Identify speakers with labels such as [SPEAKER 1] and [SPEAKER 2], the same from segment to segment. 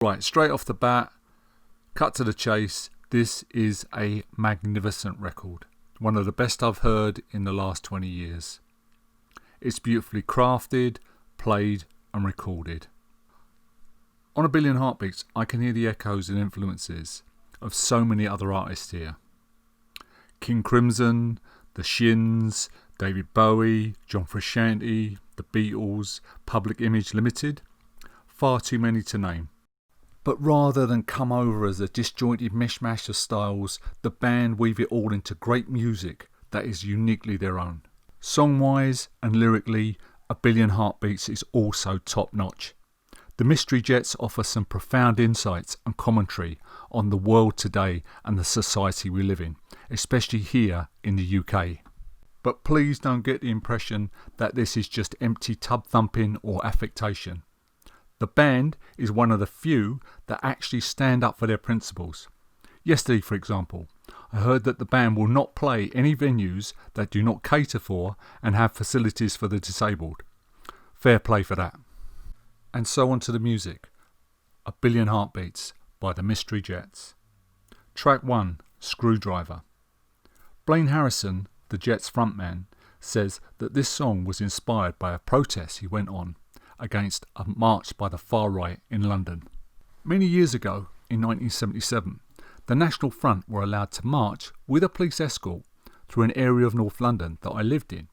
[SPEAKER 1] Right, straight off the bat, cut to the chase, this is a magnificent record. One of the best I've heard in the last 20 years. It's beautifully crafted, played and recorded. On A Billion Heartbeats, I can hear the echoes and influences of so many other artists here. King Crimson, The Shins, David Bowie, John Frusciante, The Beatles, Public Image Limited. Far too many to name. But rather than come over as a disjointed mishmash of styles, the band weave it all into great music that is uniquely their own. Song-wise and lyrically, A Billion Heartbeats is also top-notch. The Mystery Jets offer some profound insights and commentary on the world today and the society we live in, especially here in the UK. But please don't get the impression that this is just empty tub thumping or affectation. The band is one of the few that actually stand up for their principles. Yesterday, for example, I heard that the band will not play any venues that do not cater for and have facilities for the disabled. Fair play for that. And so on to the music. A Billion Heartbeats by the Mystery Jets. Track 1, Screwdriver. Blaine Harrison, the Jets frontman, says that this song was inspired by a protest he went on against a march by the far right in London. Many years ago, in 1977, the National Front were allowed to march with a police escort through an area of North London that I lived in.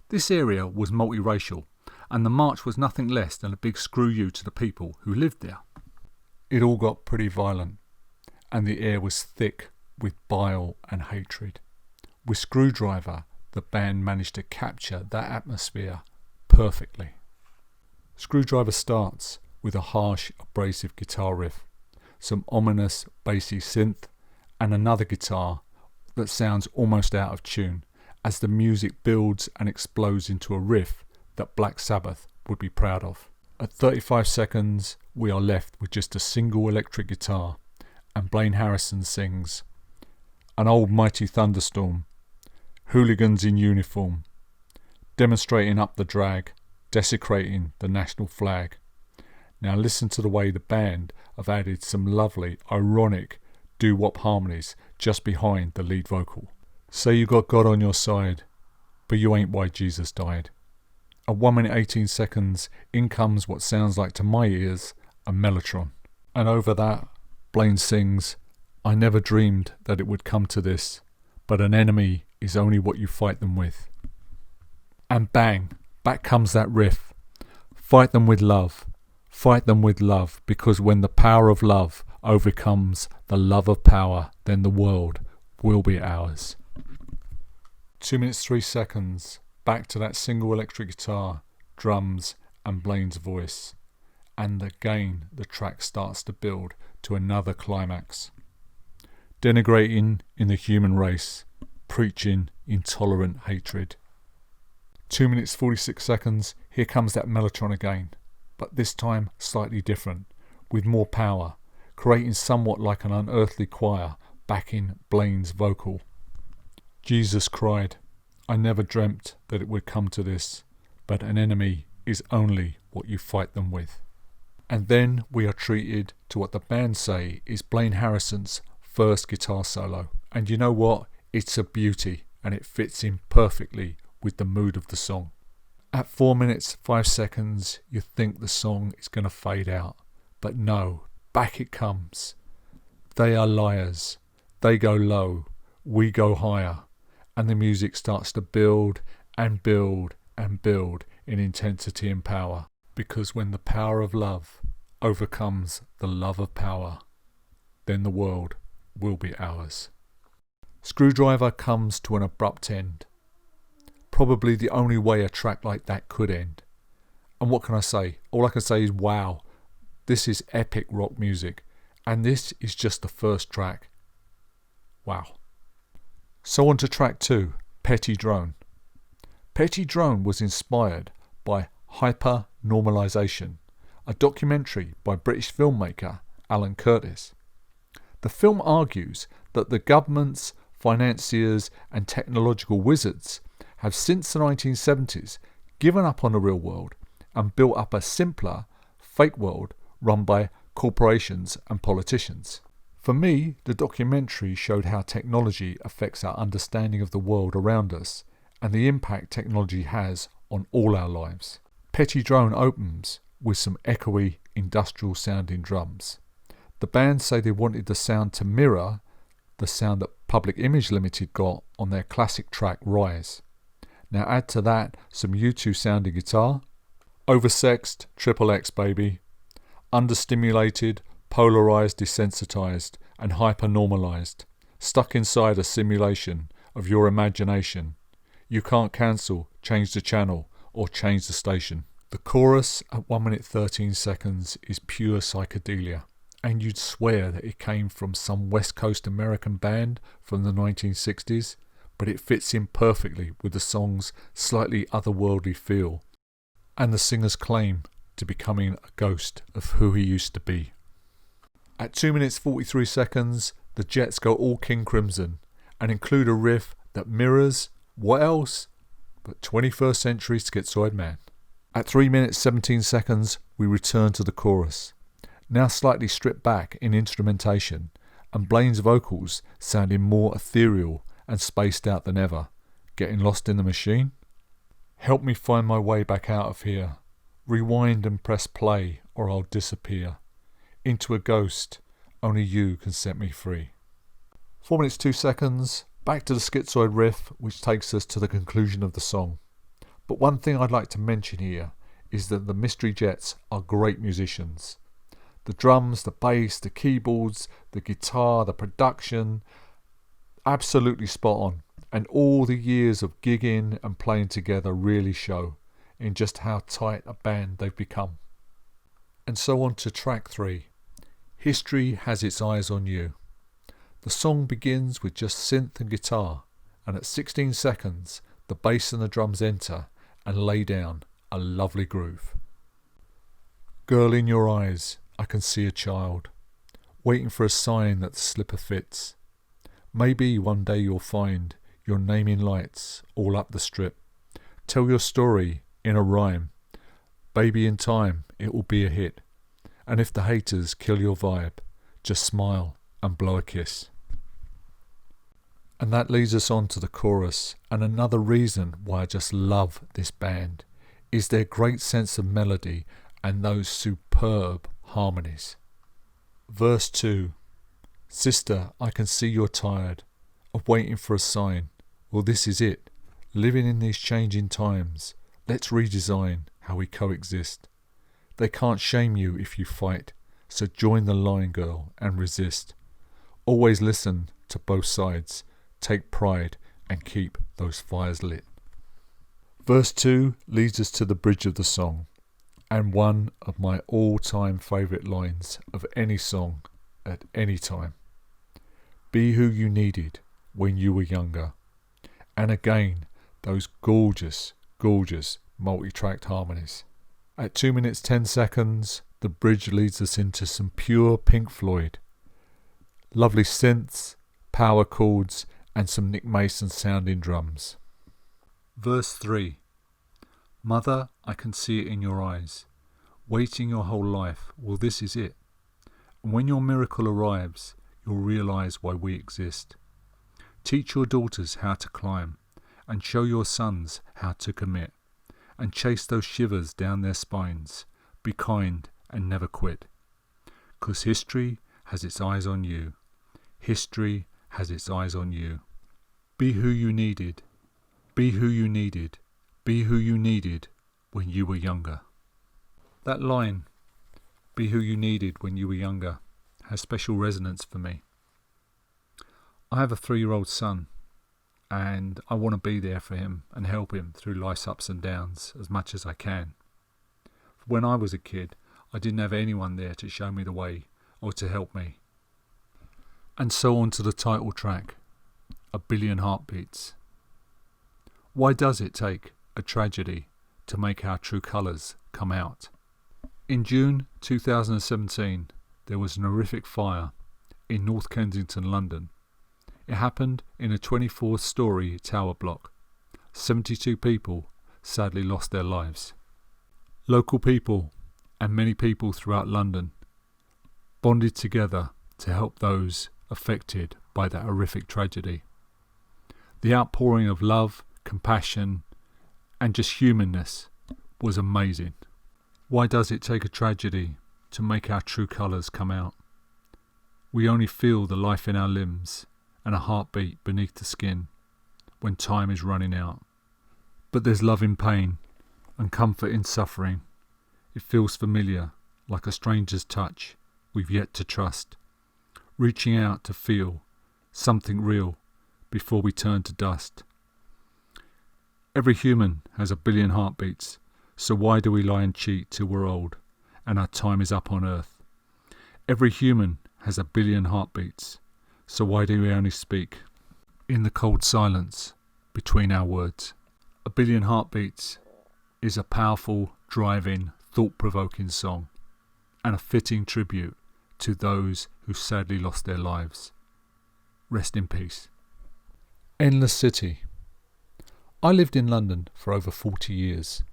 [SPEAKER 1] This area was multiracial, and the march was nothing less than a big screw you to the people who lived there. It all got pretty violent, and the air was thick with bile and hatred. With Screwdriver, the band managed to capture that atmosphere perfectly. Screwdriver starts with a harsh, abrasive guitar riff, some ominous, bassy synth, and another guitar that sounds almost out of tune as the music builds and explodes into a riff that Black Sabbath would be proud of. At 35 seconds, we are left with just a single electric guitar, and Blaine Harrison sings, "An old mighty thunderstorm, hooligans in uniform, demonstrating up the drag, desecrating the national flag." Now listen to the way the band have added some lovely, ironic doo-wop harmonies just behind the lead vocal. Say you got God on your side, but you ain't why Jesus died. At 1 minute 18 seconds, in comes what sounds like to my ears a mellotron. And over that, Blaine sings, "I never dreamed that it would come to this, but an enemy is only what you fight them with." And bang, back comes that riff. Fight them with love. Fight them with love, because when the power of love overcomes the love of power, then the world will be ours. 2 minutes 3 seconds, back to that single electric guitar, drums and Blaine's voice. And again the track starts to build to another climax. Denigrating in the human race, preaching intolerant hatred. 2 minutes 46 seconds, here comes that mellotron again, but this time slightly different, with more power, creating somewhat like an unearthly choir backing Blaine's vocal. Jesus cried, "I never dreamt that it would come to this, but an enemy is only what you fight them with." And then we are treated to what the band say is Blaine Harrison's first guitar solo. And you know what? It's a beauty, and it fits in perfectly with the mood of the song. At 4 minutes 5 seconds, you think the song is going to fade out. But no, back it comes. They are liars. They go low. We go higher. And the music starts to build and build and build in intensity and power. Because when the power of love overcomes the love of power, then the world will be ours. Screwdriver comes to an abrupt end. Probably the only way a track like that could end. And what can I say? All I can say is wow, this is epic rock music, and this is just the first track. Wow. So on to track 2, Petty Drone. Petty Drone was inspired by Hyper-Normalization, a documentary by British filmmaker Alan Curtis. The film argues that the governments, financiers and technological wizards have since the 1970s given up on the real world and built up a simpler, fake world run by corporations and politicians. For me, the documentary showed how technology affects our understanding of the world around us and the impact technology has on all our lives. Petty Drone opens with some echoey, industrial sounding drums. The band say they wanted the sound to mirror the sound that Public Image Limited got on their classic track Rise. Now add to that some U2 sounding guitar, oversexed triple X baby, understimulated, polarized, desensitized and hyper-normalized, stuck inside a simulation of your imagination. You can't cancel, change the channel or change the station. The chorus at 1 minute 13 seconds is pure psychedelia, and you'd swear that it came from some West Coast American band from the 1960s, but it fits in perfectly with the song's slightly otherworldly feel and the singer's claim to becoming a ghost of who he used to be. At 2 minutes 43 seconds, the Jets go all King Crimson and include a riff that mirrors, what else but 21st century Schizoid Man. At 3 minutes 17 seconds, we return to the chorus, now slightly stripped back in instrumentation, and Blaine's vocals sounding more ethereal and spaced out than ever. Getting lost in the machine? Help me find my way back out of here. Rewind and press play or I'll disappear. Into a ghost, only you can set me free. 4 minutes 2 seconds, back to the schizoid riff which takes us to the conclusion of the song. But one thing I'd like to mention here is that the Mystery Jets are great musicians. The drums, the bass, the keyboards, the guitar, the production, absolutely spot on. And all the years of gigging and playing together really show in just how tight a band they've become. And so on to track 3. History Has Its Eyes on You. The song begins with just synth and guitar, and at 16 seconds the bass and the drums enter and lay down a lovely groove. Girl, in your eyes I can see a child, waiting for a sign that the slipper fits. Maybe one day you'll find your name in lights all up the strip. Tell your story in a rhyme. Baby, in time it will be a hit. And if the haters kill your vibe, just smile and blow a kiss. And that leads us on to the chorus, and another reason why I just love this band is their great sense of melody and those superb harmonies. Verse 2. Sister, I can see you're tired of waiting for a sign. Well, this is it. Living in these changing times, let's redesign how we coexist. They can't shame you if you fight, so join the line, girl, and resist. Always listen to both sides, take pride and keep those fires lit. Verse 2 leads us to the bridge of the song, and one of my all-time favourite lines of any song at any time. Be who you needed when you were younger. And again, those gorgeous, gorgeous multi-tracked harmonies. At 2 minutes 10 seconds, the bridge leads us into some pure Pink Floyd. Lovely synths, power chords, and some Nick Mason sounding drums. Verse 3. Mother, I can see it in your eyes. Waiting your whole life, well, this is it. And when your miracle arrives, you'll realise why we exist. Teach your daughters how to climb, and show your sons how to commit, and chase those shivers down their spines. Be kind and never quit. 'Cause history has its eyes on you. History has its eyes on you. Be who you needed. Be who you needed. Be who you needed when you were younger. That line, be who you needed when you were younger, has special resonance for me. I have a 3-year-old son, and I want to be there for him and help him through life's ups and downs as much as I can. When I was a kid, I didn't have anyone there to show me the way or to help me. And so on to the title track, A Billion Heartbeats. Why does it take a tragedy to make our true colours come out? In June 2017, there was an horrific fire in North Kensington, London. It happened in a 24-storey tower block. 72 people sadly lost their lives. Local people and many people throughout London bonded together to help those affected by that horrific tragedy. The outpouring of love, compassion, and just humanness was amazing. Why does it take a tragedy to make our true colours come out? We only feel the life in our limbs and a heartbeat beneath the skin when time is running out. But there's love in pain and comfort in suffering. It feels familiar, like a stranger's touch we've yet to trust, reaching out to feel something real before we turn to dust. Every human has a billion heartbeats, so why do we lie and cheat till we're old and our time is up on earth? Every human has a billion heartbeats, so why do we only speak in the cold silence between our words? A Billion Heartbeats is a powerful, driving, thought-provoking song and a fitting tribute to those who sadly lost their lives. Rest in peace. Endless City. I lived in London for over 40 years,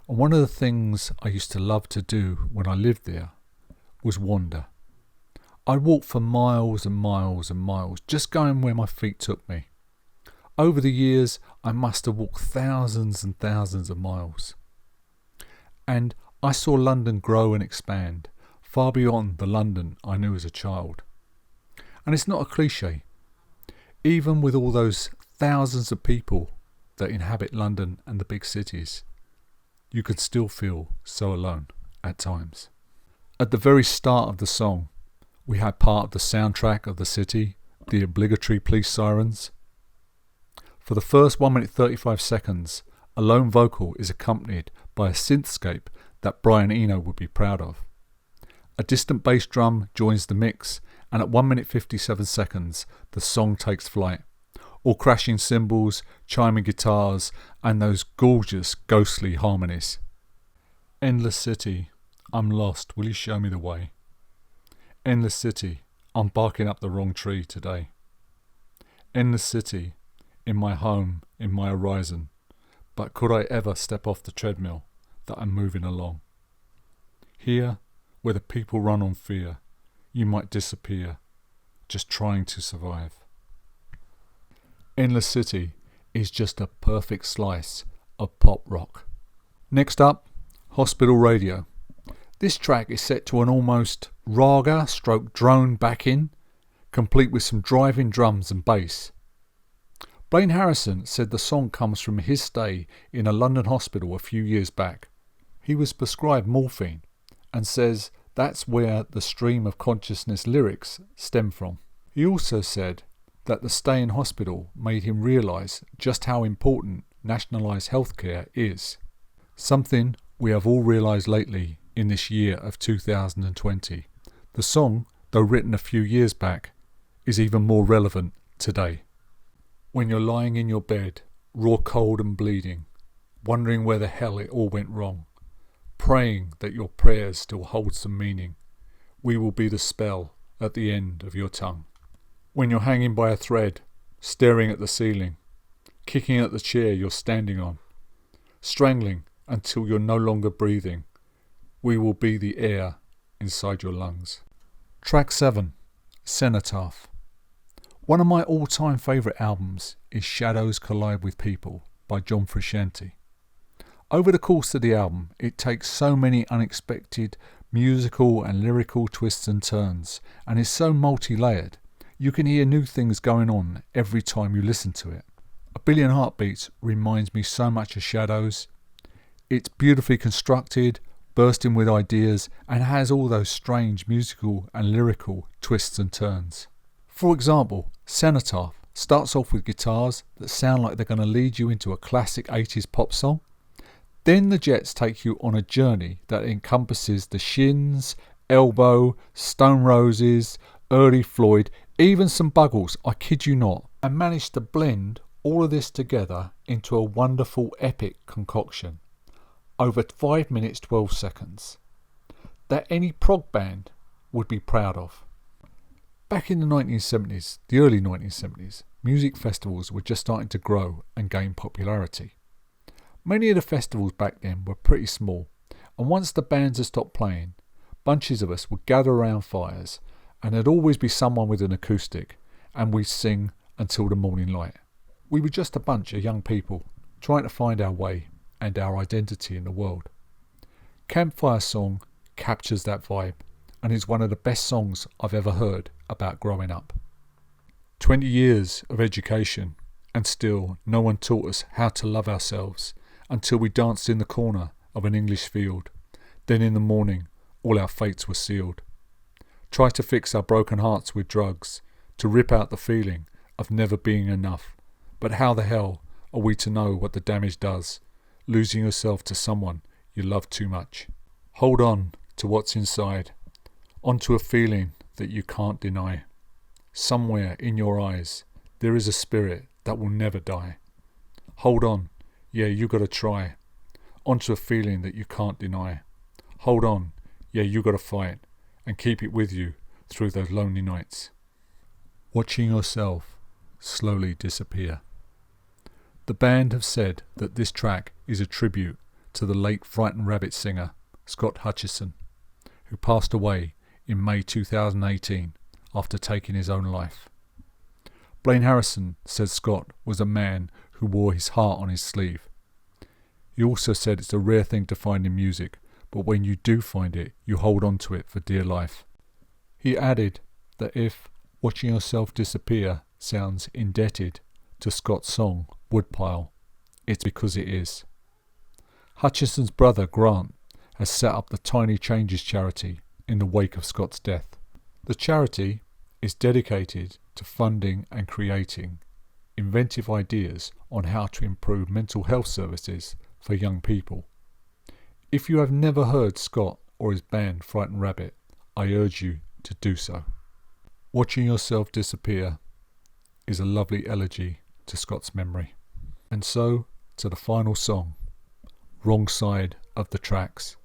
[SPEAKER 1] and one of the things I used to love to do when I lived there was wander. I'd walk for miles and miles and miles, just going where my feet took me. Over the years, I must have walked thousands and thousands of miles. And I saw London grow and expand, far beyond the London I knew as a child. And it's not a cliche. Even with all those thousands of people that inhabit London and the big cities, you could still feel so alone at times. At the very start of the song, we had part of the soundtrack of the city, the obligatory police sirens. For the first 1 minute 35 seconds, a lone vocal is accompanied by a synthscape that Brian Eno would be proud of. A distant bass drum joins the mix, and at 1 minute 57 seconds, the song takes flight. All crashing cymbals, chiming guitars, and those gorgeous ghostly harmonies. Endless City, I'm lost, will you show me the way? Endless City, I'm barking up the wrong tree today. Endless City, in my home, in my horizon, but could I ever step off the treadmill that I'm moving along? Here, where the people run on fear, you might disappear, just trying to survive. Endless City is just a perfect slice of pop rock. Next up, Hospital Radio. This track is set to an almost raga stroke drone backing, complete with some driving drums and bass. Blaine Harrison said the song comes from his stay in a London hospital a few years back. He was prescribed morphine and says that's where the stream of consciousness lyrics stem from. He also said that the stay in hospital made him realise just how important nationalised healthcare is. Something we have all realised lately in this year of 2020. The song, though written a few years back, is even more relevant today. When you're lying in your bed, raw cold and bleeding, wondering where the hell it all went wrong, praying that your prayers still hold some meaning, we will be the spell at the end of your tongue. When you're hanging by a thread, staring at the ceiling, kicking at the chair you're standing on, strangling until you're no longer breathing, we will be the air inside your lungs. Track 7, Cenotaph. One of my all-time favourite albums is Shadows Collide with People by John Frusciante. Over the course of the album, it takes so many unexpected musical and lyrical twists and turns, and is so multi-layered, you can hear new things going on every time you listen to it. A Billion Heartbeats reminds me so much of Shadows. It's beautifully constructed, bursting with ideas, and has all those strange musical and lyrical twists and turns. For example, Cenotaph starts off with guitars that sound like they're going to lead you into a classic 80s pop song. Then the Jets take you on a journey that encompasses the Shins, Elbow, Stone Roses, early Floyd, even some Buggles, I kid you not, and manage to blend all of this together into a wonderful epic concoction over 5 minutes 12 seconds that any prog band would be proud of. Back in the 1970s, the early 1970s, music festivals were just starting to grow and gain popularity. Many of the festivals back then were pretty small, and once the bands had stopped playing, Bunches of us would gather around fires, and there'd always be someone with an acoustic, and we'd sing until the morning light. We were just a bunch of young people trying to find our way and our identity in the world. Campfire Song captures that vibe and is one of the best songs I've ever heard about growing up. 20 years of education and still no one taught us how to love ourselves until we danced in the corner of an English field. Then in the morning all our fates were sealed. Try to fix our broken hearts with drugs to rip out the feeling of never being enough. But how the hell are we to know what the damage does? Losing yourself to someone you love too much. Hold on to what's inside, onto a feeling that you can't deny. Somewhere in your eyes there is a spirit that will never die. Hold on, yeah, you gotta try, onto a feeling that you can't deny. Hold on, yeah, you gotta fight and keep it with you through those lonely nights. Watching yourself slowly disappear. The band have said that this track is a tribute to the late Frightened Rabbit singer Scott Hutchison, who passed away in May 2018 after taking his own life. Blaine Harrison said Scott was a man who wore his heart on his sleeve. He also said it's a rare thing to find in music, but when you do find it, you hold on to it for dear life. He added that if Watching Yourself Disappear sounds indebted to Scott's song Woodpile, it's because it is. Hutchison's brother Grant has set up the Tiny Changes charity in the wake of Scott's death. The charity is dedicated to funding and creating inventive ideas on how to improve mental health services for young people. If you have never heard Scott or his band Frightened Rabbit, I urge you to do so. Watching Yourself Disappear is a lovely elegy to Scott's memory. And so to the final song, Wrong Side of the Tracks.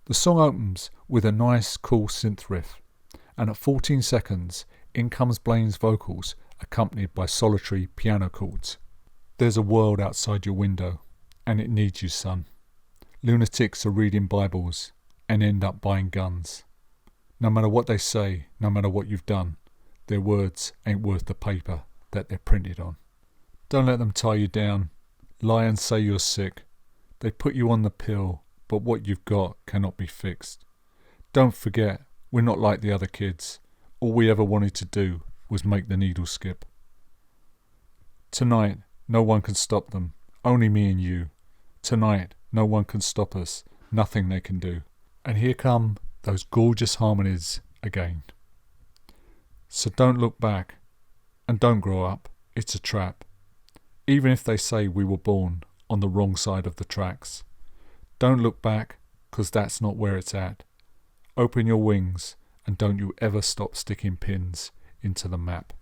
[SPEAKER 1] The song opens with a nice cool synth riff, and at 14 seconds in comes Blaine's vocals accompanied by solitary piano chords. There's a world outside your window and it needs you, son. Lunatics are reading Bibles and end up buying guns. No matter what they say, no matter what you've done, their words ain't worth the paper that they're printed on. Don't let them tie you down, lie and say you're sick. They put you on the pill, but what you've got cannot be fixed. Don't forget, we're not like the other kids. All we ever wanted to do was make the needle skip. Tonight, no one can stop them, only me and you. Tonight, no one can stop us, nothing they can do. And here come those gorgeous harmonies again. So don't look back, and don't grow up, it's a trap. Even if they say we were born on the wrong side of the tracks. Don't look back, 'cause that's not where it's at. Open your wings, and don't you ever stop sticking pins into the map.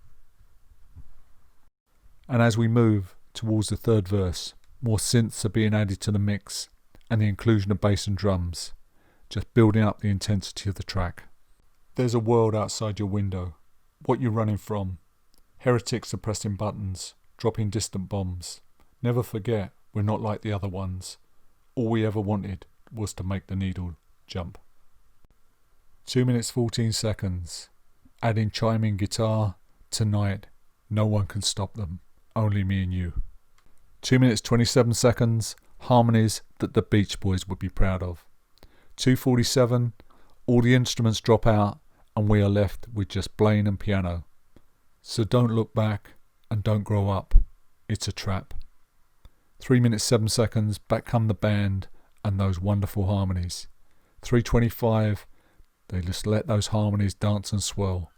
[SPEAKER 1] And as we move towards the third verse, more synths are being added to the mix, and the inclusion of bass and drums, just building up the intensity of the track. There's a world outside your window. What you running from? Heretics are pressing buttons, dropping distant bombs. Never forget, we're not like the other ones. All we ever wanted was to make the needle jump. 2 minutes 14 seconds. Adding chiming guitar. Tonight, no one can stop them. Only me and you. 2 minutes 27 seconds. Harmonies that the Beach Boys would be proud of. 2:47. All the instruments drop out and we are left with just Blaine and piano. So don't look back and don't grow up. It's a trap. 3 minutes 7 seconds. Back come the band and those wonderful harmonies. 3:25. They just let those harmonies dance and swirl.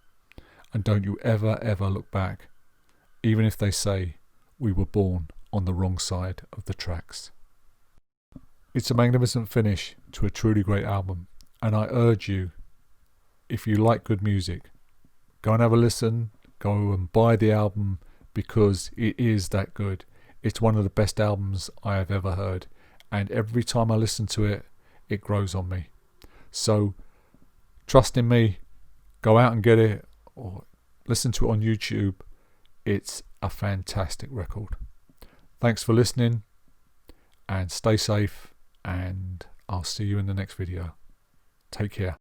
[SPEAKER 1] And don't you ever look back, even if they say we were born on the wrong side of the tracks. It's a magnificent finish to a truly great album, and I urge you, if you like good music, go and have a listen, go and buy the album, because it is that good. It's one of the best albums I have ever heard, and every time I listen to it, it grows on me. So trust in me, go out and get it, or listen to it on YouTube. It's a fantastic record. Thanks for listening, and stay safe, and I'll see you in the next video. Take care.